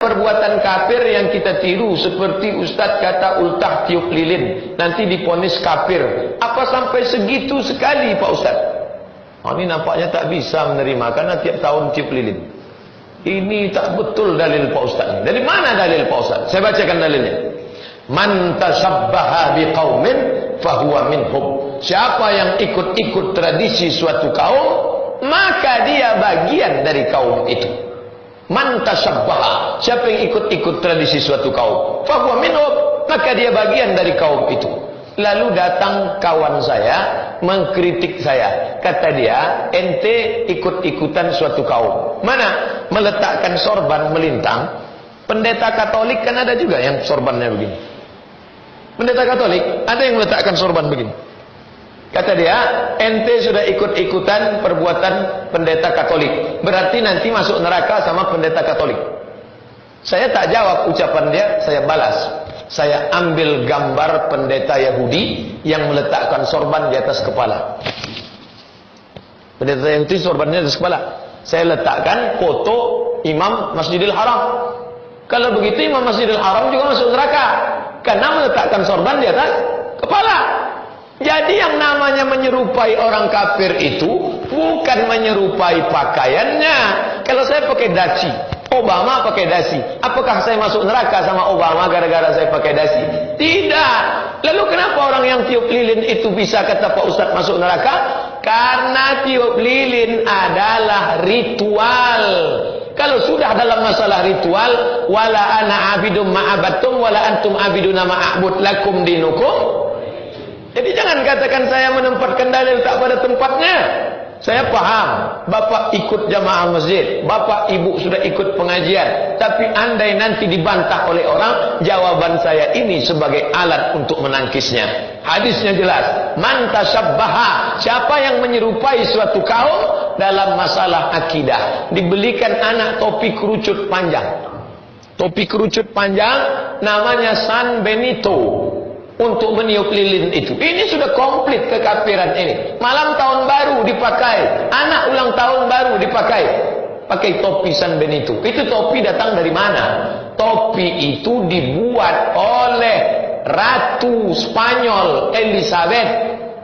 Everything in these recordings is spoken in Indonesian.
perbuatan kafir yang kita tiru, seperti Ustadz kata ultah tiup lilin, nanti diponis kafir. Apa sampai segitu sekali Pak Ustadz? Oh, ini nampaknya tak bisa menerima karena tiap tahun tiup lilin. Ini tak betul dalil Pak Ustadz. Dari mana dalil Pak Ustadz? Saya bacakan dalilnya. Man tasabbaha biqaumin fahuwa minhum. Siapa yang ikut-ikut tradisi suatu kaum, maka dia bagian dari kaum itu. Man tasabbaha, siapa yang ikut-ikut tradisi suatu kaum, fahuwa minhum, maka dia bagian dari kaum itu. Lalu datang kawan saya mengkritik saya. Kata dia, ente ikut-ikutan suatu kaum. Mana? Meletakkan sorban melintang. Pendeta Katolik kan ada juga yang sorbannya begini. Pendeta Katolik ada yang meletakkan sorban begini. Kata dia, ente sudah ikut-ikutan perbuatan pendeta Katolik, berarti nanti masuk neraka sama pendeta Katolik. Saya tak jawab ucapan dia, saya balas. Saya ambil gambar pendeta Yahudi yang meletakkan sorban di atas kepala. Pendeta Yahudi sorbannya di atas kepala. Saya letakkan foto Imam Masjidil Haram. Kalau begitu Imam Masjidil Haram juga masuk neraka, karena meletakkan sorban di atas kepala. Jadi yang namanya menyerupai orang kafir itu bukan menyerupai pakaiannya. Kalau saya pakai dasi, Obama pakai dasi, apakah saya masuk neraka sama Obama gara-gara saya pakai dasi? Tidak. Lalu kenapa orang yang tiup lilin itu bisa kata Pak Ustadz masuk neraka? Karena tiup lilin adalah ritual. Kalau sudah dalam masalah ritual, wala ana abidum ma'abattum wala antum abiduna ma'abud lakum dinukum. Jadi jangan katakan saya menempatkan dalil tak pada tempatnya. Saya paham, Bapak ikut jamaah masjid, Bapak Ibu sudah ikut pengajian, tapi andai nanti dibantah oleh orang, jawaban saya ini sebagai alat untuk menangkisnya. Hadisnya jelas, man tasabbaha, siapa yang menyerupai suatu kaum dalam masalah akidah, dibelikan anak topi kerucut panjang. Topi kerucut panjang namanya San Benito. Untuk meniup lilin itu. Ini sudah komplit kekafiran ini. Malam tahun baru dipakai, anak ulang tahun baru dipakai. Pakai topi San Benito. Itu topi datang dari mana? Topi itu dibuat oleh Ratu Spanyol Elizabeth,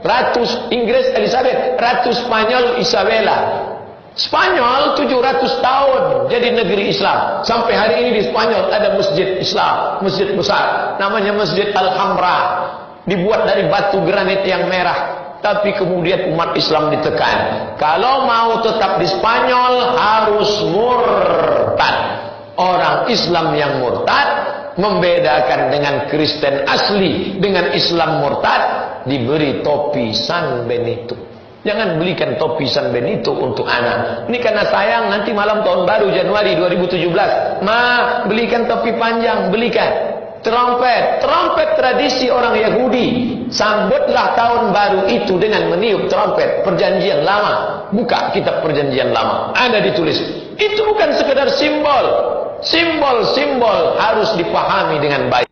Ratu Inggris Elizabeth, Ratu Spanyol Isabella. Spanyol 700 tahun jadi negeri Islam. Sampai hari ini di Spanyol ada masjid Islam, masjid besar, namanya Masjid Alhambra. Dibuat dari batu granit yang merah. Tapi kemudian umat Islam ditekan. Kalau mau tetap di Spanyol harus murtad. Orang Islam yang murtad membedakan dengan Kristen asli dengan Islam murtad, diberi topi San Benito. Jangan belikan topi San Benito untuk anak. Ini karena sayang nanti malam tahun baru Januari 2017. Belikan topi panjang, belikan. Trompet tradisi orang Yahudi. Sambutlah tahun baru itu dengan meniup trompet. Perjanjian lama. Buka kitab perjanjian lama. Ada ditulis. Itu bukan sekedar simbol. Simbol-simbol harus dipahami dengan baik.